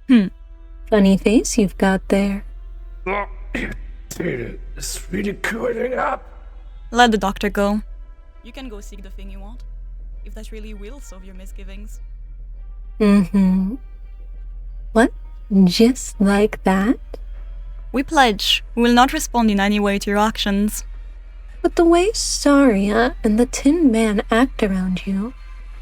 Funny face you've got there. It's really cooling up. Let the doctor go. You can go seek the thing you want, if that really will solve your misgivings. What? Just like that? We pledge we will not respond in any way to your actions. But the way Saria and the Tin Man act around you,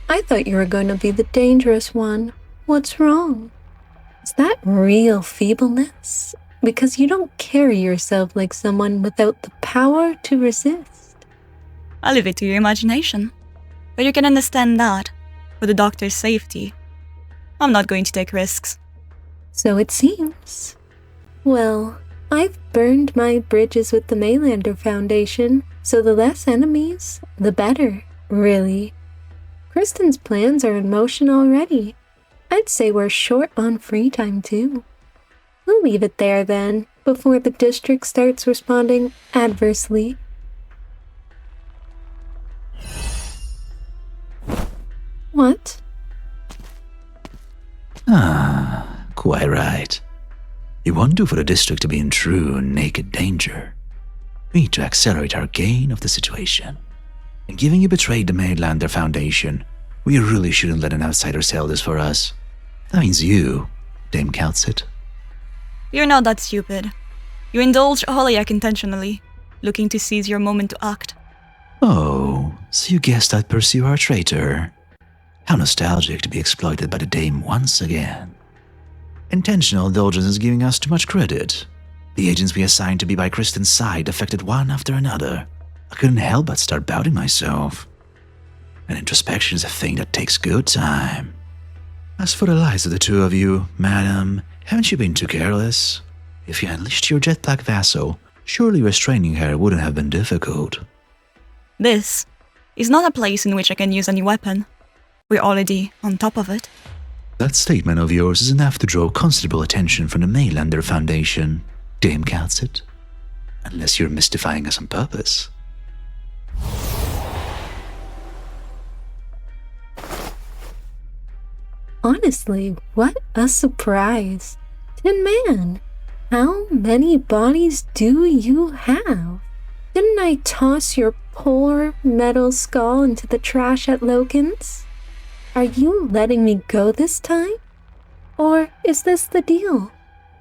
I thought you were going to be the dangerous one. What's wrong? Is that real feebleness? Because you don't carry yourself like someone without the power to resist. I'll leave it to your imagination. But you can understand that, for the doctor's safety, I'm not going to take risks. So it seems. Well, I've burned my bridges with the Maylander Foundation, so the less enemies, the better, really. Kristen's plans are in motion already. I'd say we're short on free time too. We'll leave it there then, before the district starts responding adversely. What? Quite right. It won't do for the district to be in true and naked danger. We need to accelerate our gain of the situation. And given you betrayed the Maylander Foundation, we really shouldn't let an outsider sell this for us. That means you, Dame Calcit. You're not that stupid. You indulged Holiak intentionally, looking to seize your moment to act. Oh, so you guessed I'd pursue our traitor. How nostalgic to be exploited by the Dame once again. Intentional indulgence is giving us too much credit. The agents we assigned to be by Kristen's side affected one after another. I couldn't help but start doubting myself. And introspection is a thing that takes good time. As for the lives of the two of you, madam, haven't you been too careless? If you unleashed your jet-black vassal, surely restraining her wouldn't have been difficult. This is not a place in which I can use any weapon. We're already on top of it. That statement of yours is enough to draw considerable attention from the Maylander Foundation, Dame Calcit. Unless you're mystifying us on purpose. Honestly, what a surprise. Tin Man, how many bodies do you have? Didn't I toss your poor metal skull into the trash at Logan's? Are you letting me go this time? Or is this the deal?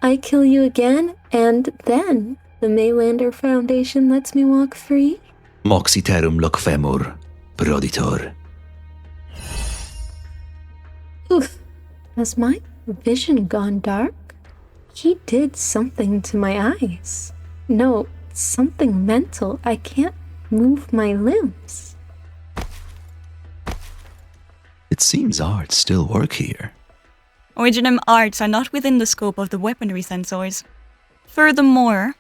I kill you again, and then the Maylander Foundation lets me walk free? Moxiterum loc femur, proditor. Oof, has my vision gone dark? He did something to my eyes. No, something mental. I can't move my limbs. It seems arts still work here. Originum arts are not within the scope of the weaponry sensors. Furthermore,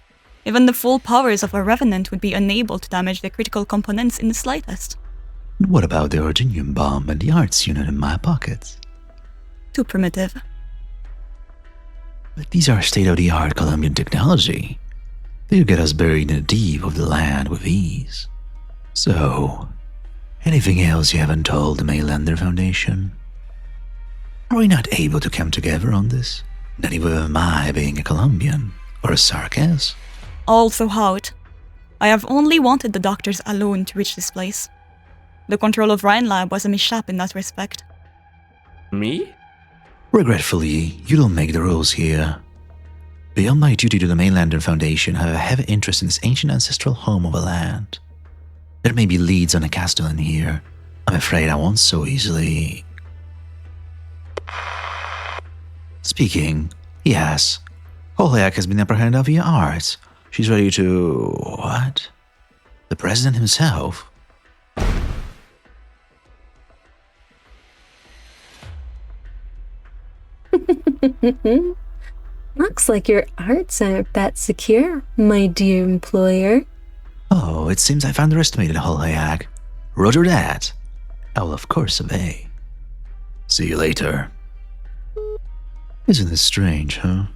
even the full powers of a revenant would be unable to damage the critical components in the slightest. What about the Originium bomb and the arts unit in my pockets? Too primitive. But these are state-of-the-art Colombian technology. They'll get us buried in the deep of the land with ease. So, anything else you haven't told the Maylander Foundation? Are we not able to come together on this? Not even my being a Colombian, or a Sarkaz? Also out. I have only wanted the doctors alone to reach this place. The control of Rhine Lab was a mishap in that respect. Me? Regretfully, you don't make the rules here. Beyond my duty to the Maylander Foundation, I have a heavy interest in this ancient ancestral home of a land. There may be leads on a castellan here. I'm afraid I won't so easily... Speaking, yes. Holiak has been apprehended via arts. She's ready to... what? The president himself? Looks like your arts aren't that secure, my dear employer. Oh, it seems I've underestimated Holiak. Roger that. I will of course obey. See you later. Isn't this strange, huh?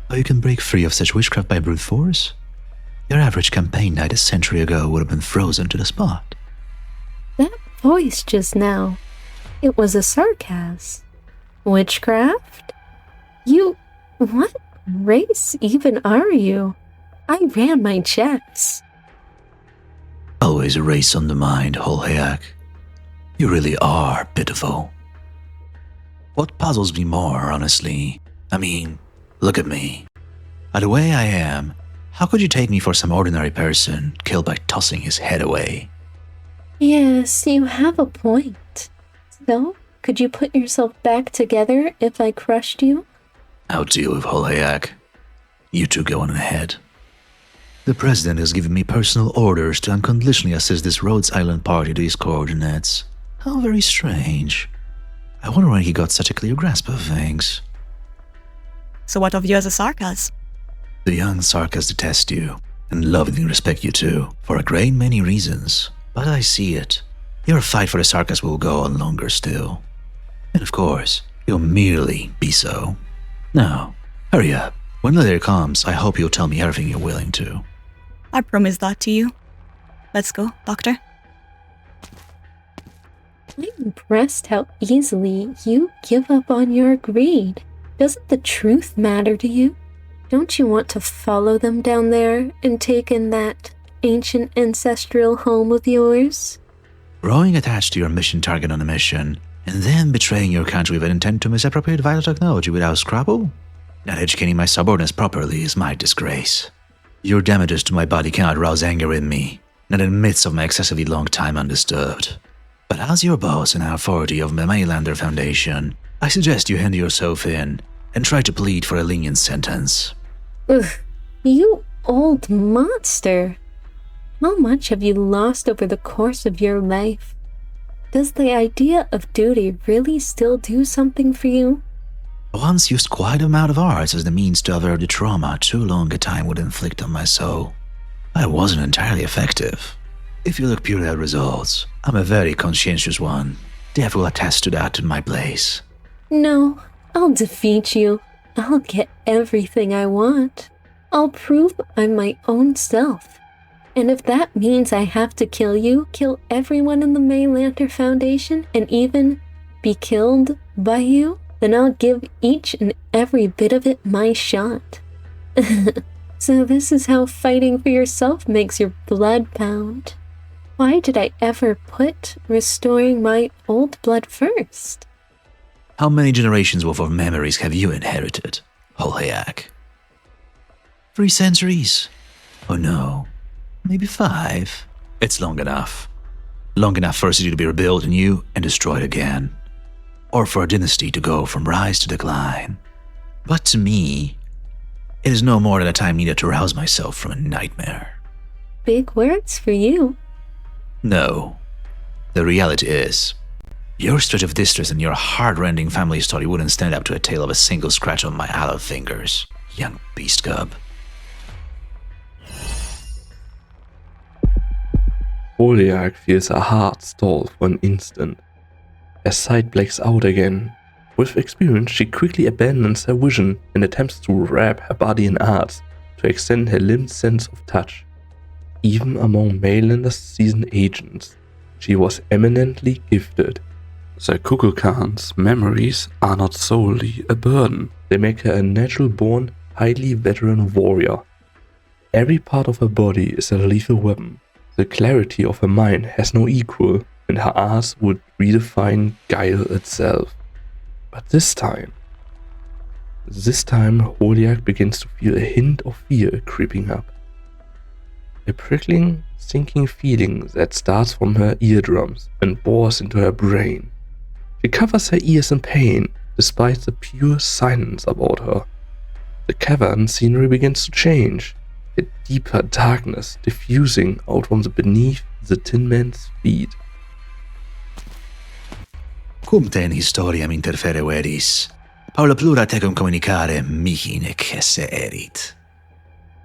How you can break free of such witchcraft by brute force? Your average campaign night a century ago would have been frozen to the spot. That voice just now, it was a Sarkaz. Witchcraft? What race even are you? I ran my checks. Always a race on the mind, Holheak. You really are pitiful. What puzzles me more, honestly, I mean, look at me. By the way I am, how could you take me for some ordinary person killed by tossing his head away? Yes, you have a point. So, could you put yourself back together if I crushed you? I'll deal with Holheak. You two go on ahead. The president has given me personal orders to unconditionally assist this Rhodes Island party to his coordinates. How very strange. I wonder when he got such a clear grasp of things. So what of you as a Sarkaz? The young Sarkaz detest you, and lovingly respect you too, for a great many reasons. But I see it. Your fight for the Sarkaz will go on longer still. And of course, you'll merely be so. Now, hurry up. When the day comes, I hope you'll tell me everything you're willing to. I promise that to you. Let's go, Doctor. I'm impressed how easily you give up on your greed. Doesn't the truth matter to you? Don't you want to follow them down there and take in that ancient ancestral home of yours? Growing attached to your mission target on a mission, and then betraying your country with an intent to misappropriate vital technology without scruple? Not educating my subordinates properly is my disgrace. Your damages to my body cannot rouse anger in me, not in the midst of my excessively long time undisturbed. But as your boss and authority of the Mainlander Foundation, I suggest you hand yourself in and try to plead for a lenient sentence. Ugh, you old monster. How much have you lost over the course of your life? Does the idea of duty really still do something for you? I once used quite a amount of arts as the means to avert the trauma too long a time would inflict on my soul. I wasn't entirely effective. If you look purely at results, I'm a very conscientious one. Death will attest to that in my place. No, I'll defeat you. I'll get everything I want. I'll prove I'm my own self. And if that means I have to kill you, kill everyone in the Mainlander Foundation, and even be killed by you, then I'll give each and every bit of it my shot. So this is how fighting for yourself makes your blood pound. Why did I ever put restoring my old blood first? How many generations worth of memories have you inherited, Holheak? 3 centuries? Oh no, maybe 5. It's long enough. Long enough for a city to be rebuilt anew and destroyed again. Or for a dynasty to go from rise to decline. But to me, it is no more than a time needed to rouse myself from a nightmare. Big words for you. No. The reality is, your stretch of distress and your heart-rending family story wouldn't stand up to a tale of a single scratch on my hollow fingers, young beast cub. Holheak feels her heart stall for an instant. Her sight blacks out again. With experience, she quickly abandons her vision and attempts to wrap her body in arts to extend her limited sense of touch. Even among Mainlander's seasoned agents, she was eminently gifted. Sir Kukulkan's memories are not solely a burden. They make her a natural-born, highly veteran warrior. Every part of her body is a lethal weapon. The clarity of her mind has no equal, and her arts would redefine guile itself. But this time Holheak begins to feel a hint of fear creeping up. A prickling, sinking feeling that starts from her eardrums and bores into her brain. She covers her ears in pain, despite the pure silence about her. The cavern scenery begins to change, a deeper darkness diffusing out from beneath the Tin Man's feet. Cum te in historiam interfere veris, Paula plura tecum communicare mihi nec esse erit.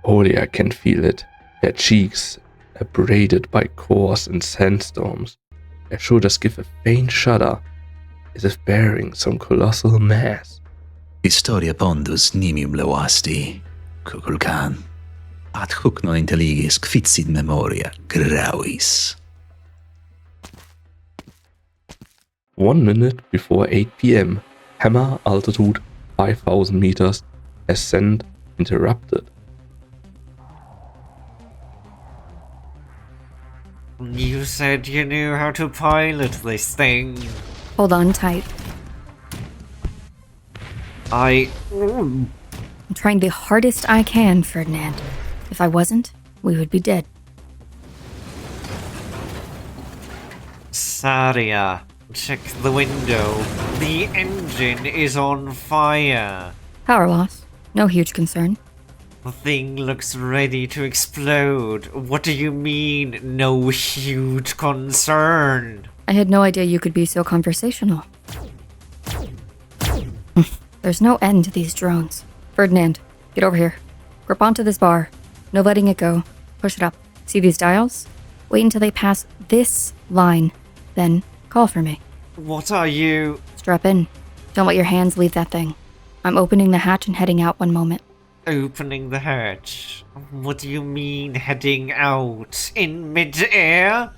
Holheak can feel it. Her cheeks, abraded by cores and sandstorms, her shoulders give a faint shudder, as if bearing some colossal mass. Historia pondus nimium levasti, Kukulkan. Ad hoc non intelligis quicit memoria gravis. 1 minute before 8 p.m. Hammer altitude 5,000 meters, ascent interrupted. You said you knew how to pilot this thing. Hold on tight. I'm trying the hardest I can, Ferdinand. If I wasn't, we would be dead. Saria, check the window. The engine is on fire. Power loss. No huge concern. The thing looks ready to explode. What do you mean, no huge concern? I had no idea you could be so conversational. There's no end to these drones. Ferdinand, get over here. Grip onto this bar. No letting it go. Push it up. See these dials? Wait until they pass this line. Then call for me. What are you? Strap in. Don't let your hands leave that thing. I'm opening the hatch and heading out one moment. Opening the hatch? What do you mean heading out? In mid-air?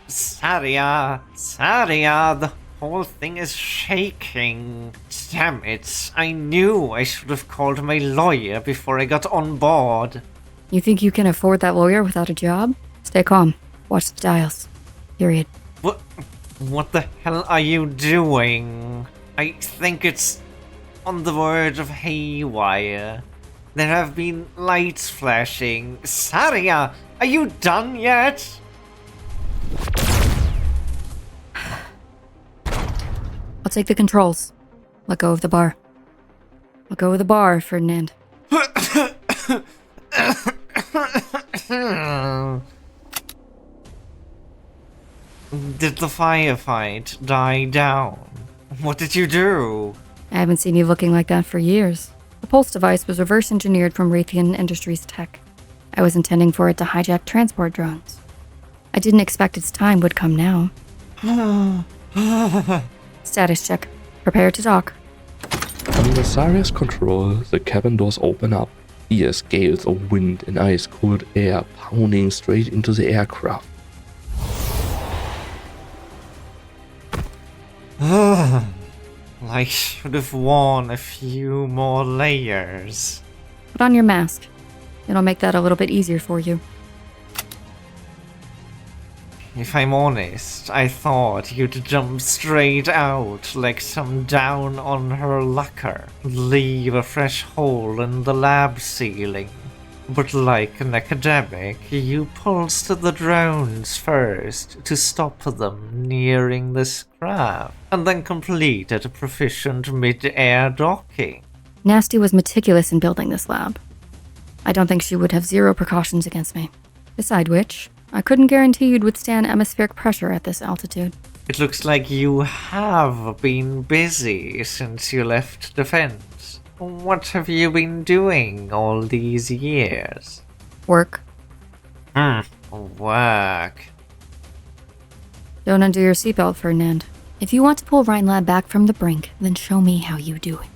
Saria, the whole thing is shaking. Damn it, I knew I should have called my lawyer before I got on board. You think you can afford that lawyer without a job? Stay calm. Watch the dials. Period. What the hell are you doing? I think it's on the verge of haywire. There have been lights flashing. Saria, are you done yet? I'll take the controls. Let go of the bar. Let go of the bar, Ferdinand. Did the firefight die down? What did you do? I haven't seen you looking like that for years. The pulse device was reverse engineered from Raytheon Industries tech. I was intending for it to hijack transport drones. I didn't expect its time would come now. Status check. Prepare to dock. Under Saria's control, the cabin doors open up. Fierce gales of wind and ice-cold air pounding straight into the aircraft. I should have worn a few more layers. Put on your mask. It'll make that a little bit easier for you. If I'm honest, I thought you'd jump straight out like some down on her lucker, leave a fresh hole in the lab ceiling. But like an academic, you pulsed the drones first to stop them nearing the scrap, and then completed a proficient mid-air docking. Nasty was meticulous in building this lab. I don't think she would have zero precautions against me. Beside which, I couldn't guarantee you'd withstand atmospheric pressure at this altitude. It looks like you have been busy since you left defense. What have you been doing all these years? Work. Work. Don't undo your seatbelt, Ferdinand. If you want to pull Rhinelab back from the brink, then show me how you do it.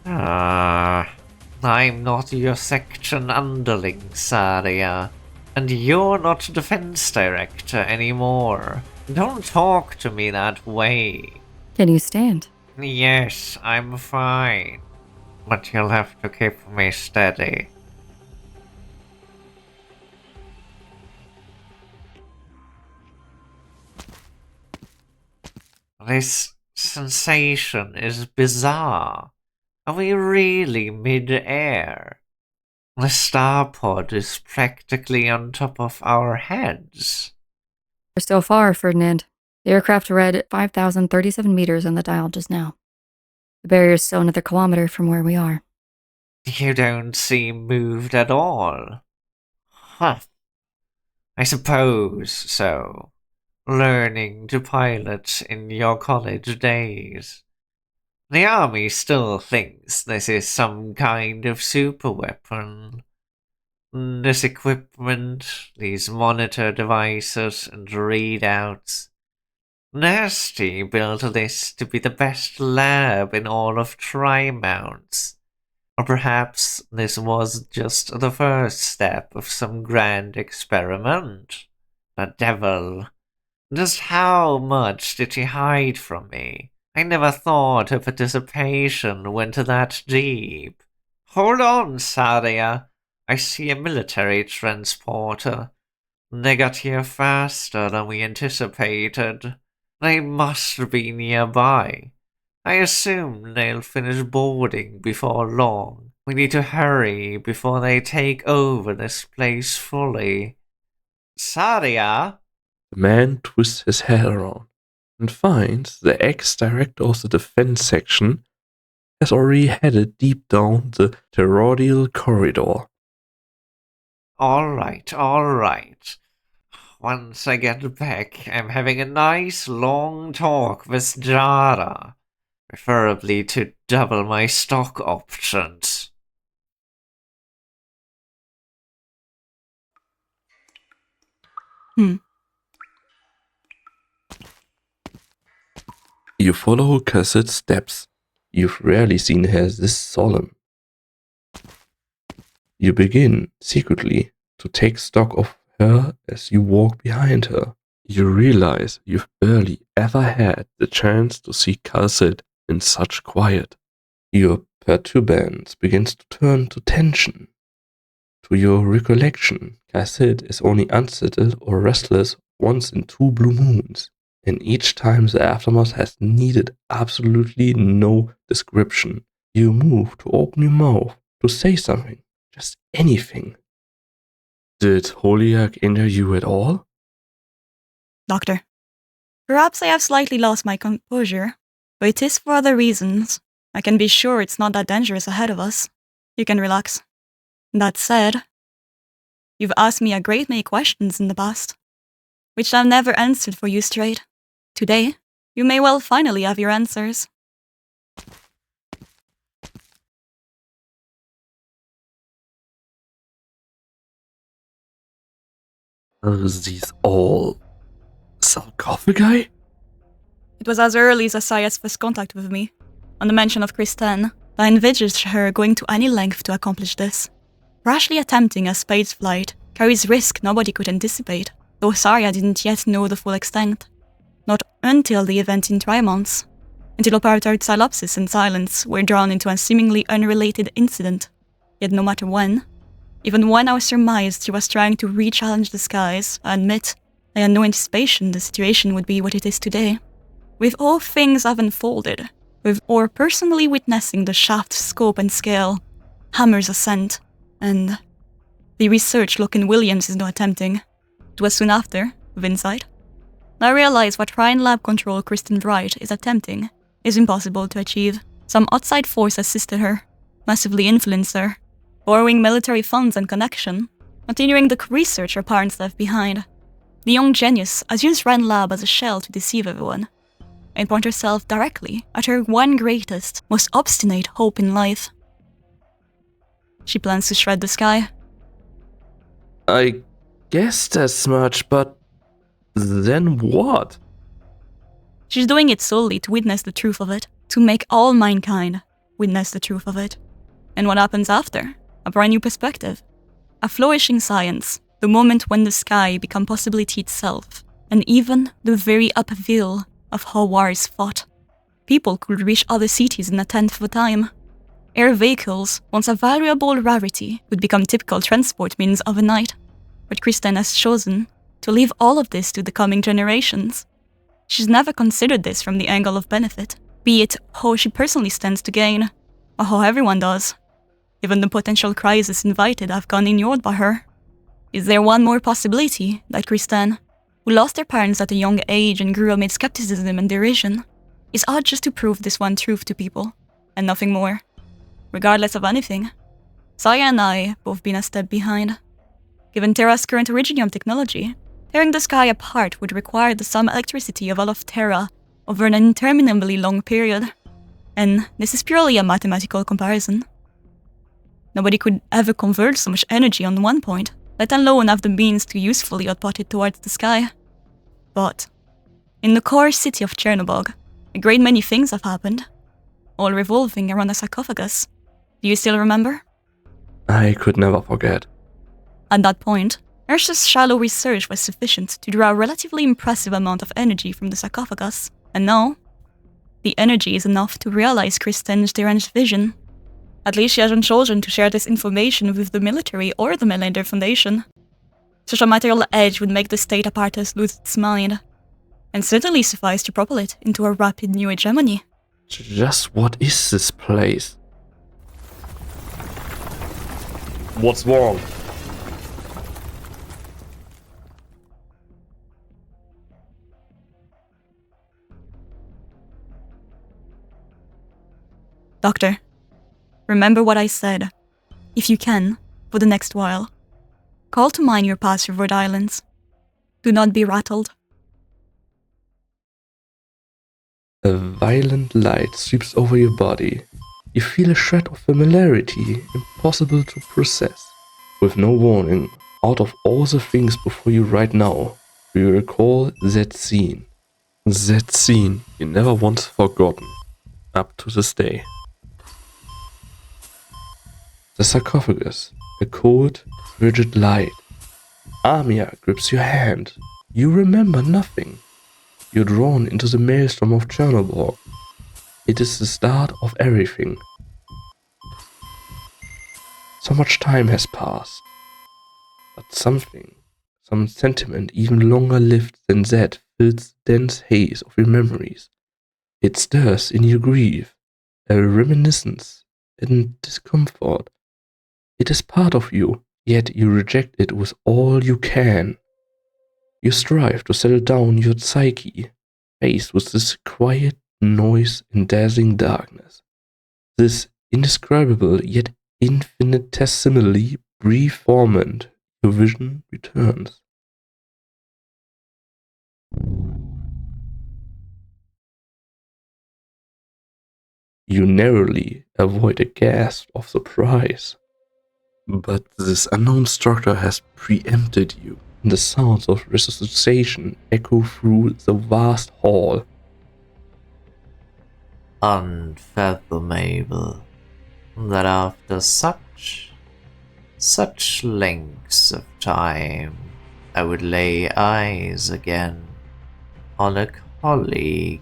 I'm not your section underling, Saria. And you're not defense director anymore. Don't talk to me that way. Can you stand? Yes, I'm fine. But you'll have to keep me steady. This sensation is bizarre. Are we really mid-air? The starpod is practically on top of our heads. We're still far, Ferdinand. The aircraft read 5,037 meters on the dial just now. The barrier is still another kilometer from where we are. You don't seem moved at all. Huh. I suppose so. Learning to pilot in your college days. The army still thinks this is some kind of superweapon. This equipment, these monitor devices and readouts. Nasty built this to be the best lab in all of Tri-Mounts. Or perhaps this was just the first step of some grand experiment. The devil. Just how much did he hide from me? I never thought her participation went that deep. Hold on, Saria. I see a military transporter. They got here faster than we anticipated. They must be nearby. I assume they'll finish boarding before long. We need to hurry before they take over this place fully. Saria? The man twists his head around and finds the ex-director of the defense section has already headed deep down the toroidal corridor. Alright. Once I get back, I'm having a nice long talk with Jara. Preferably to double my stock options. You follow Cassette's steps. You've rarely seen her this solemn. You begin, secretly, to take stock of her as you walk behind her. You realize you've barely ever had the chance to see Cassette in such quiet. Your perturbance begins to turn to tension. To your recollection, Cassette is only unsettled or restless once in 2 blue moons, and each time the aftermath has needed absolutely no description. You move to open your mouth, to say something, just anything. Did Holiak injure you at all? Doctor, perhaps I have slightly lost my composure, but it is for other reasons. I can be sure it's not that dangerous ahead of us. You can relax. That said, you've asked me a great many questions in the past, which I've never answered for you straight. Today, you may well finally have your answers. Are these all sarcophagi? It was as early as Asaya's first contact with me, on the mention of Kristen, that I envisaged her going to any length to accomplish this. Rashly attempting a space flight carries risk nobody could anticipate, though Saria didn't yet know the full extent. Not until the event in Trimonts, until apartheid Silopsis and Silence were drawn into a seemingly unrelated incident. Yet no matter when, even when I surmised she was trying to re-challenge the skies, I admit, I had no anticipation the situation would be what it is today. With all things I've unfolded, with or personally witnessing the shaft's scope and scale, Hammer's ascent, and the research Loken Williams is now attempting. It was soon after, with insight, I realized what Ryan Lab Control Kristen Wright is attempting is impossible to achieve. Some outside force assisted her, massively influenced her, borrowing military funds and connection, continuing the research her parents left behind. The young genius has used Ryan Lab as a shell to deceive everyone, and point herself directly at her one greatest, most obstinate hope in life. She plans to shred the sky. I guess that's much, but then what? She's doing it solely to witness the truth of it, to make all mankind witness the truth of it. And what happens after? A brand new perspective. A flourishing science, the moment when the sky become possibility itself, and even the very uphill of how war is fought. People could reach other cities in a tenth of the time. Air vehicles, once a valuable rarity, would become typical transport means overnight. But Kristen has chosen to leave all of this to the coming generations. She's never considered this from the angle of benefit, be it how she personally stands to gain, or how everyone does. Even the potential crises invited have gone ignored by her. Is there one more possibility that Kristen, who lost their parents at a young age and grew amid skepticism and derision, is odd just to prove this one truth to people, and nothing more? Regardless of anything, Saya and I both been a step behind. Given Terra's current Originium technology, tearing the sky apart would require the sum electricity of all of Terra over an interminably long period, and this is purely a mathematical comparison. Nobody could ever convert so much energy on one point, let alone have the means to usefully output it towards the sky. But in the core city of Chernobog, a great many things have happened, all revolving around a sarcophagus. Do you still remember? I could never forget. At that point, Ursa's shallow research was sufficient to draw a relatively impressive amount of energy from the sarcophagus, and now, The energy is enough to realize Kristen's deranged vision. At least she hasn't chosen to share this information with the military or the Melander Foundation. Such a material edge would make the state apparatus lose its mind, and certainly suffice to propel it into a rapid new hegemony. Just what is this place? What's wrong? Doctor, remember what I said. If you can, for the next while, call to mind your past Rhode Islands. Do not be rattled. A violent light sweeps over your body. You feel a shred of familiarity, impossible to process. With no warning, out of all the things before you right now, you recall that scene. That scene you never once forgotten, up to this day. The sarcophagus, a cold, frigid light. Amia grips your hand. You remember nothing. You're drawn into the maelstrom of Chernobyl. It is the start of everything. So much time has passed. But something, some sentiment even longer lived than that fills the dense haze of your memories. It stirs in your grief, a reminiscence and discomfort. It is part of you, yet you reject it with all you can. You strive to settle down your psyche, faced with this quiet noise and dazzling darkness. This indescribable yet infinitesimally brief moment, your vision returns. You narrowly avoid a gasp of surprise. But this unknown structure has preempted you. The sounds of resuscitation echo through the vast hall. Unfathomable that after such lengths of time I would lay eyes again on a colleague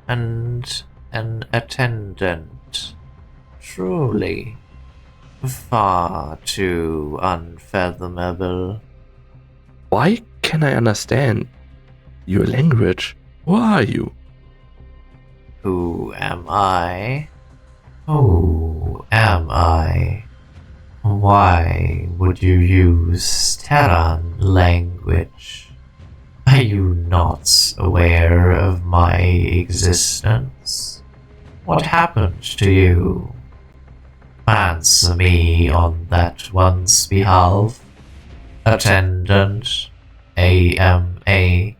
and an attendant. Truly far too unfathomable. Why can I understand your language? Who are you? Who am I? Who am I? Why would you use Terran language? Are you not aware of my existence? What happened to you? Answer me on that one's behalf. Attendant AMA-1